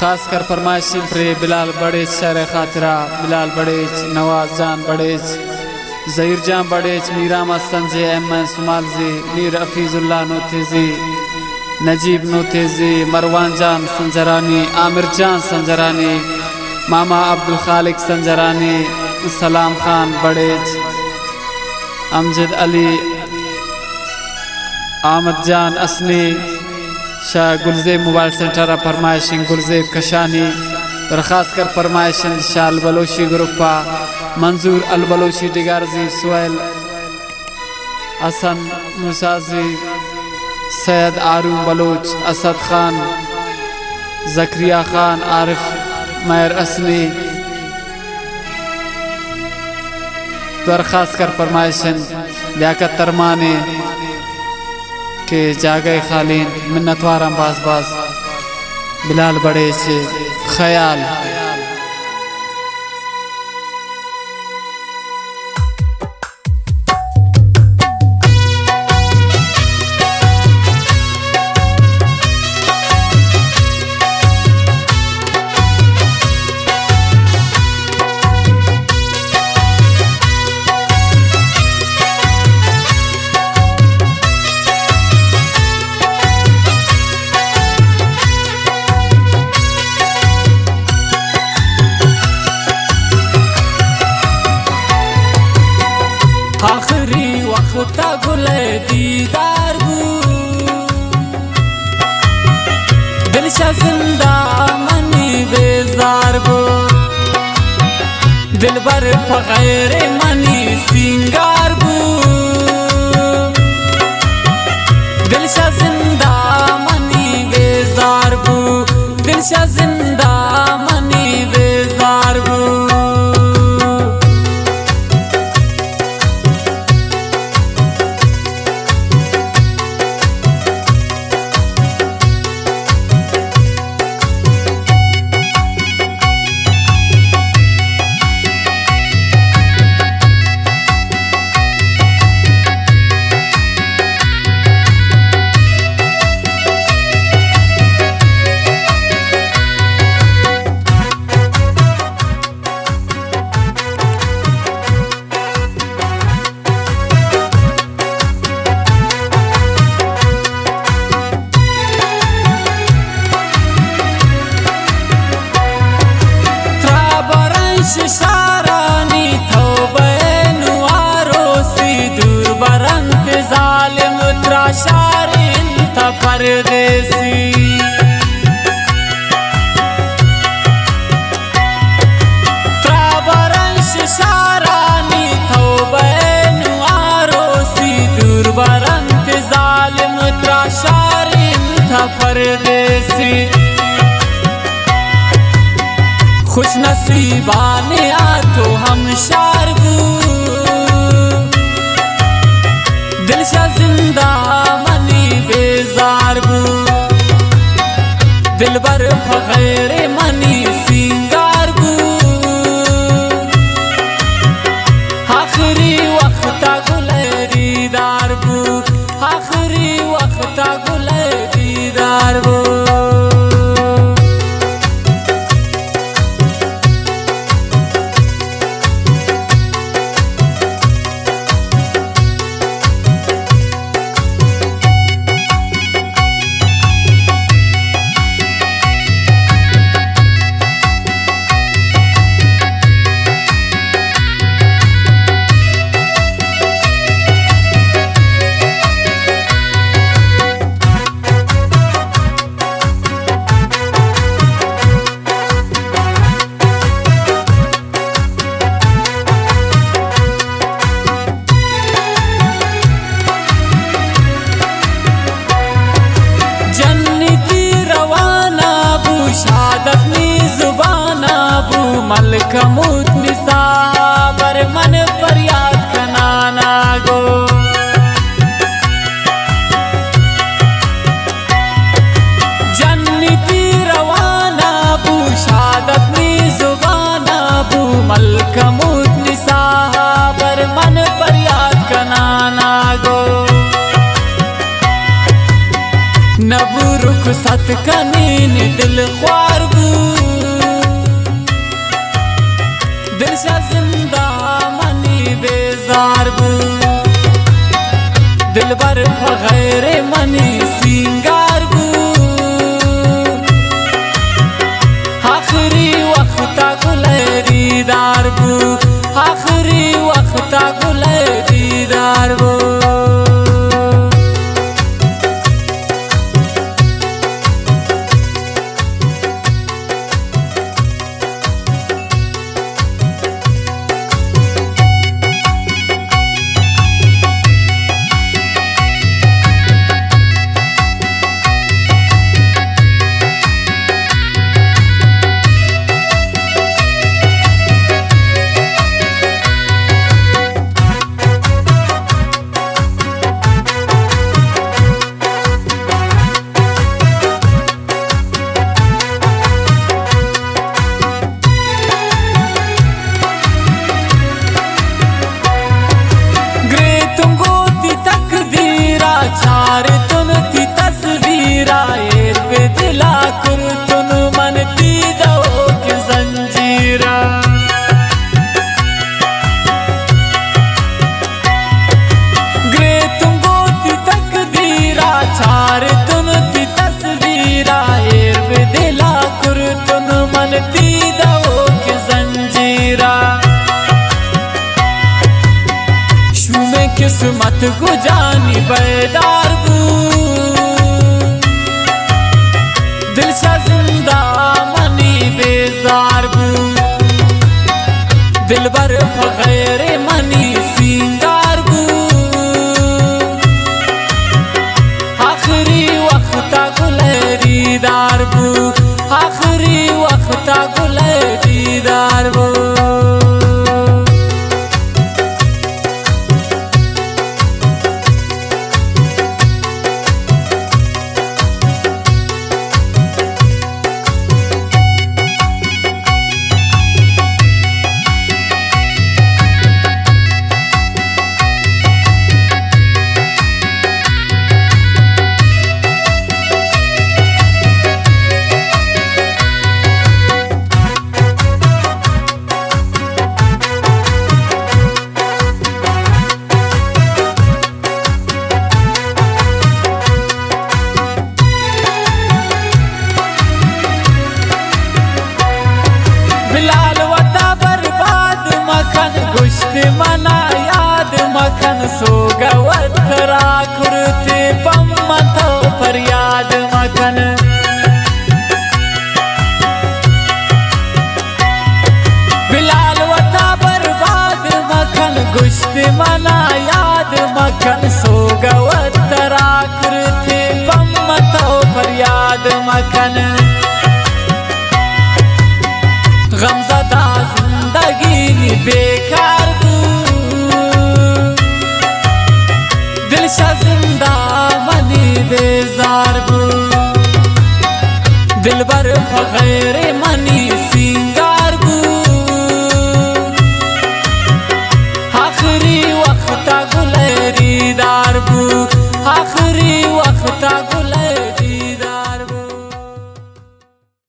खास कर फरमाइश प्रे बिलाल बड़े शर खातिरा बिलाल बड़े नवाज जान बड़े ज़हीर जान बड़े मीरा मस्तंजे अहमद सुमालजी मीर अफीजुल्लाह नोतेजी नजीब नोतेजी मरवान जान संजरानी आमिर जान संजरानी मामा अब्दुल खालिक संजरानी सलाम खान बड़ेज अमजद अली आमद जान असनी शाह गुलजेब मोबाइल सेंटर फरमाइशिंग गुलजेब कशानी दरखास्त कर फरमाइशिंग शाह अलबलोशी ग्रुपा मंजूर अलबलोशी डिगारजी सुहेल हसन मुसाजी सैयद आरूम बलोच असद खान जकरिया खान आरिफ मैर असनी दरखास्त कर फरमाइशिंग लियाकत तरमाने के जागे खालीन मिन्नतवार बाज बाज बिलाल बड़े से ख्याल आखिरी वक्त गुले दीदार बू दिलशा जिंदा मनी बेजार बू दिल भर फगैर मनी सिंगार बू दिलशा जिंदा मनी बेजार बू दिलशा जिंदा मनी बेजार बू शारानी थोबेनु आरोसी दूर बरंत जालिम त्राशारिन था परदेसी त्राबरंश शारानी थोबेनु आरोसी दूर बरंत जालिम त्राशारिन था परदेसी खुश नसीबाने आतो हम शारगू दिलशा जिंदा मनी बेजार बू दिल भर फगैर मनी सिंगार बू आखिरी वक्त गुले दीदार बू आखिरी वक्त गुले दीदार बू मलका मूत निसाबर मन फरियाद कनाना गो जन्नती रवाना बू शादत नी जुबाना बू मलका मूत निसाबर मन फरियाद कनाना गो नबू रुख सत कनीन दिल ख्वार बू दिलबर बगैर मनी सिंगार बू आखिरी वक्ता गुले दीदार बू आखिरी वक्ता गुले दीदार बू चार तुन ती तस्वीरा एर पे दिला कुर तुन मन ती दो के जंजीरा ग्रे तुमको ती तकदीरा चार तुन ती तस्वीरा एर पे दिला कुर तुन मन ती दो के जंजीरा शुमे किस्मत को जानी बेदार बू दिल से जिंदा मनी बेजार बू दिलबर बगैर मनी सिंगार बू आखिरी वक्ता गुले दीदार बू आखिरी वक्ता गुले दीदार बू बिलाल वता बर्बाद मखन गुश्त मना याद मखन सोगवत राखुरते पम्मतो फरियाद मखन बिलाल वता बर्बाद मखन गुश्त मना याद मखन सोगवत राखुरते पम्मतो फरियाद मखन गमज़दा जिंदगी बेकार बू दिल शा जिंदा मनी बेजार बू दिलबर बगैर मनी